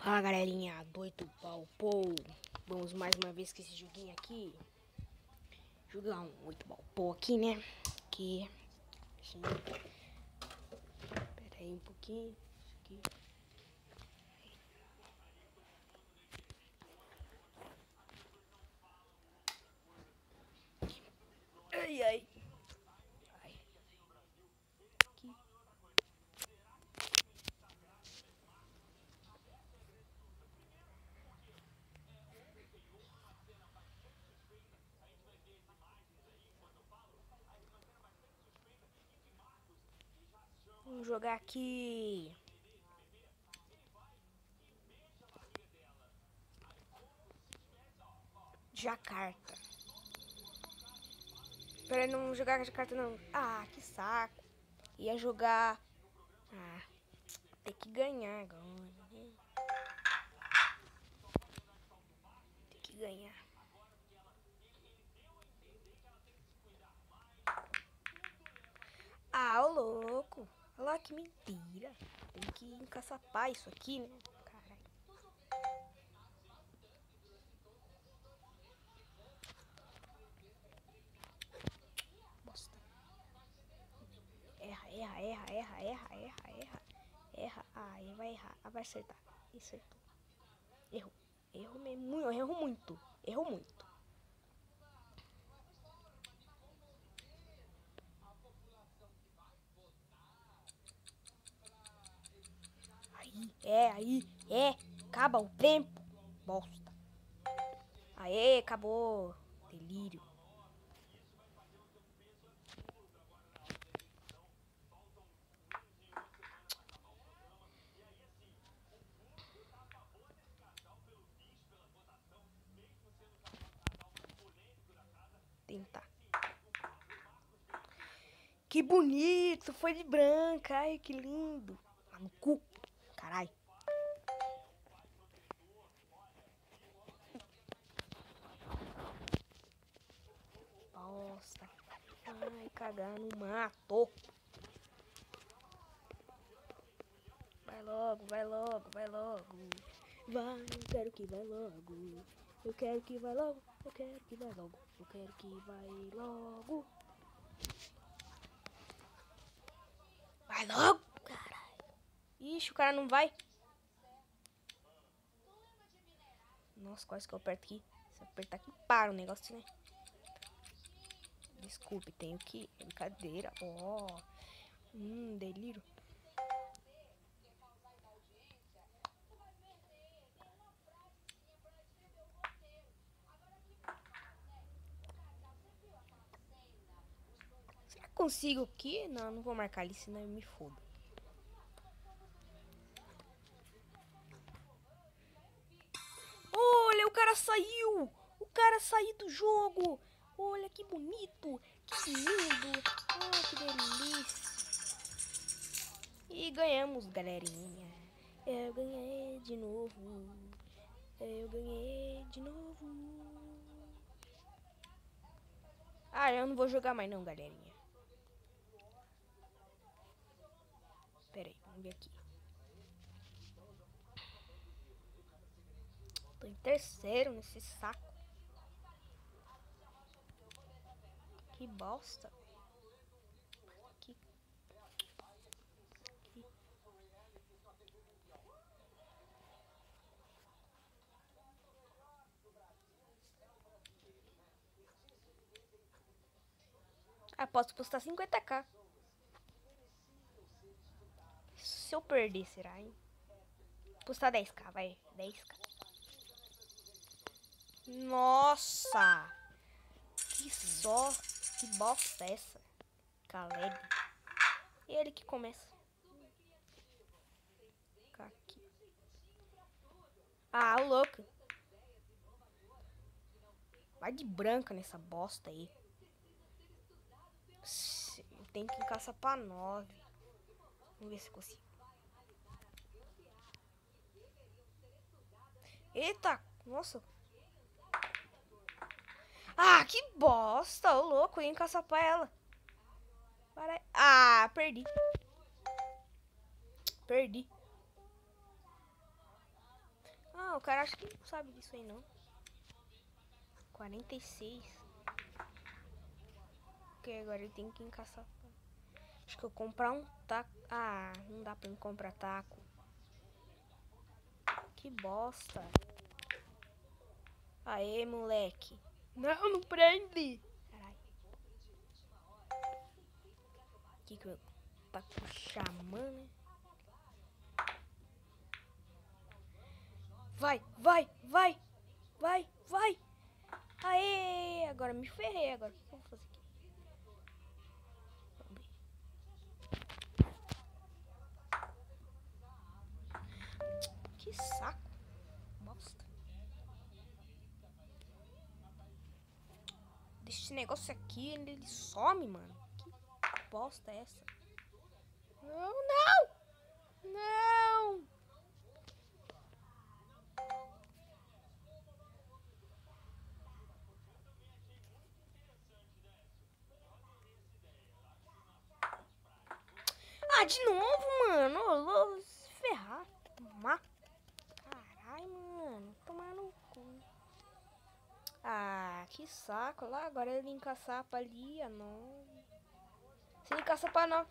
Fala galerinha, doido Balpou. Vamos mais uma vez com esse joguinho aqui. Jogar um 8 Balpou aqui, né? Aqui. Pera aí um pouquinho. Aqui. Ai, ai. Ai. Aqui. Vamos jogar aqui. Jacarta. Pera aí, não jogar Jacarta não. Ah, que saco. Ia jogar. Ah, tem que ganhar agora, né? Tem que ganhar. Ah, ô louco. Olha lá que mentira. Tem que encaçapar isso aqui, né? Caralho. Bosta. Erra, erra, erra, erra, erra, erra, erra. Erra. Ah, ele vai errar. Ah, vai acertar. Acertou. Errou. Errou mesmo. Errou muito. Errou muito. Aí. Acaba o tempo. Bosta. Aê, acabou. Delírio. Tentar. Que bonito. Foi de branca. Ai, que lindo. Ah, no cu. Caralho. Bosta. Ai, cagar no mato. Vai logo, vai logo, vai logo. Vai, eu quero que vai logo. Eu quero que vai logo. Eu quero que vai logo. Eu quero que vai logo. Vai logo, caralho. Ixi, o cara não vai. Nossa, quase que eu aperto aqui. Se eu apertar aqui, para o negócio, né? Desculpe, tenho que... Brincadeira. Ó. Delírio. Será que consigo aqui? Não, não vou marcar ali, senão eu me fodo. Olha, o cara saiu! O cara saiu do jogo! Olha que bonito! Que lindo! Ah, que delícia! E ganhamos, galerinha. Eu ganhei de novo. Eu ganhei de novo. Ah, eu não vou jogar mais não, galerinha. Pera aí, vamos ver aqui. Tô em terceiro nesse saco. Que bosta. Aqui. Ah, posso postar 50k. Se eu perder, será, hein? Postar 10k, vai. 10k. Nossa! Que só. Que bosta é essa? Caleb. Ele que começa. Aqui. Ah, o louco. Vai de branca nessa bosta aí. Tem que caçar pra 9. Vamos ver se consigo. Eita, nossa. Ah, que bosta, ô louco, eu ia caçar pra ela. Para... Ah, perdi. Perdi. o cara acha que não sabe disso aí, não. 46. Ok, agora ele tem que encaçar. Acho que eu comprar um taco. Ah, não dá pra me comprar taco. Que bosta. Aê, moleque. Não, não prende. Caralho. Que eu tá com xamã, né? Vai, vai, vai. Vai, vai. Aê, agora me ferrei. Agora o que eu vou fazer aqui? Que saco. Bosta. Deixa esse negócio aqui, ele some, mano. Que bosta é essa? Não, não! Não! Ah, de novo, mano. Eu vou se ferrar. Tomar. Caralho, mano. Tomar no cu. Ah, que saco. Lá, agora ele encaçar pra ali, a 9. Se ele encaça pra 9.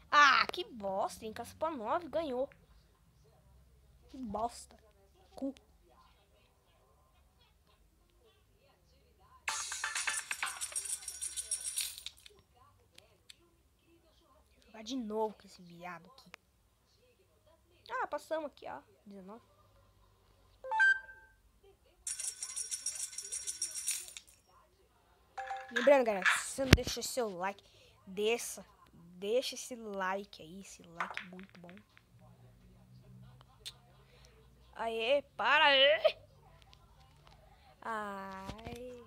Ah, que bosta. Ele encaça pra 9, ganhou. Que bosta. Cu. Vou jogar de novo com esse viado aqui. Ah, passamos aqui, ó. 19. Lembrando, galera, se você não deixou seu like, deixa esse like aí, esse like muito bom. Aê, para aí! Ai.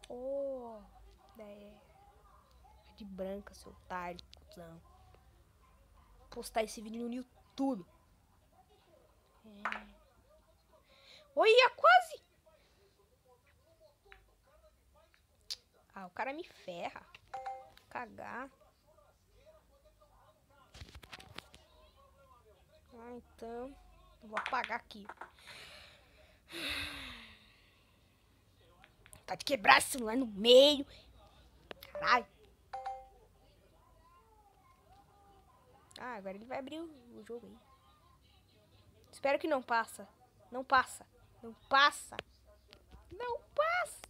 Oh, é de branca, seu otário, cuzão. Postar esse vídeo no YouTube. É. Olha, quase! Ah, o cara me ferra. Cagar. Ah, então. Eu vou apagar aqui. Tá de quebrar esse celular no meio. Caralho. Ah, agora ele vai abrir o jogo aí. Espero que não passa. Não passa. Não passa. Não passa.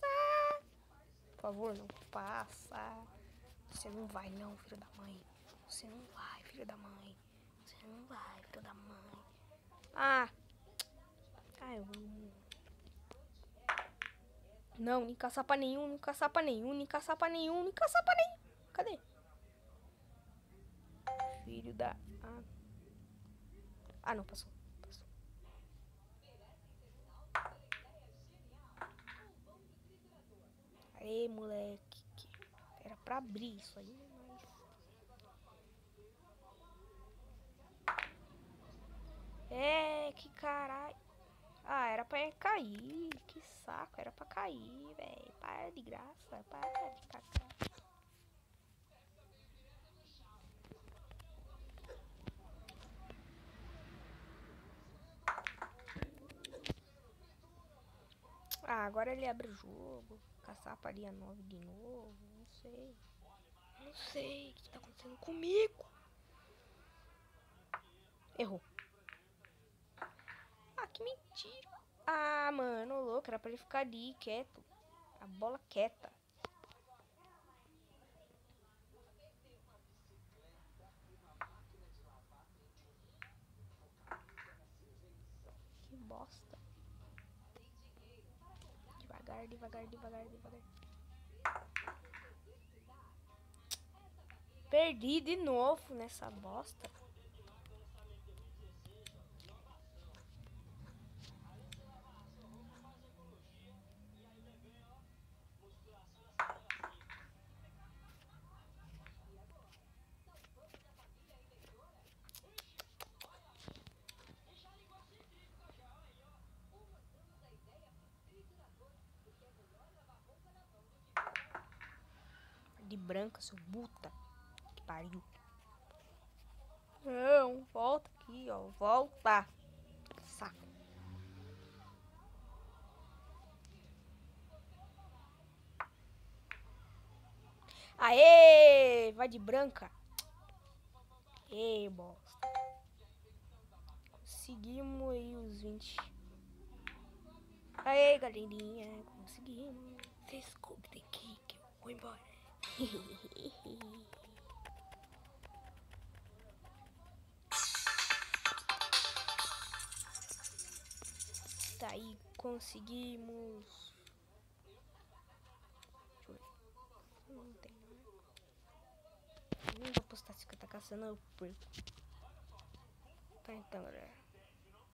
Por favor, não passa. Você não vai não, filho da mãe. Você não vai, filho da mãe. Você não vai, filho da mãe. Ah. Ah, eu vou... Não, nem caçapa nenhum, nem caçapa nenhum, nem caçapa nenhum, nem caçapa nenhum. Cadê? Filho da... Ah, não, passou. Passou. Aê, moleque. Era pra abrir isso aí, mas... É, que caralho. Ah, era pra cair. Que saco, era pra cair, velho. Para de graça, para de cacar. Ah, agora ele abre o jogo. Caçaparia 9 de novo. Não sei. Não sei o que tá acontecendo comigo. Errou. Ah, que mentira. Ah, mano, louco. Era pra ele ficar ali, quieto. A bola quieta. Que bosta. Devagar, devagar, devagar, devagar. Perdi de novo nessa bosta. De branca, seu puta. Que pariu. Não, volta aqui, ó. Volta. Saco. Aê! Vai de branca. Ei, bosta. Conseguimos aí os 20. Aê, galerinha. Conseguimos. Desculpe, tem que ir, que eu vou embora. Tá aí, conseguimos. Deixa eu ver. Não tem nada. Não vou postar se eu tá caçando, eu perco. Tá então, galera.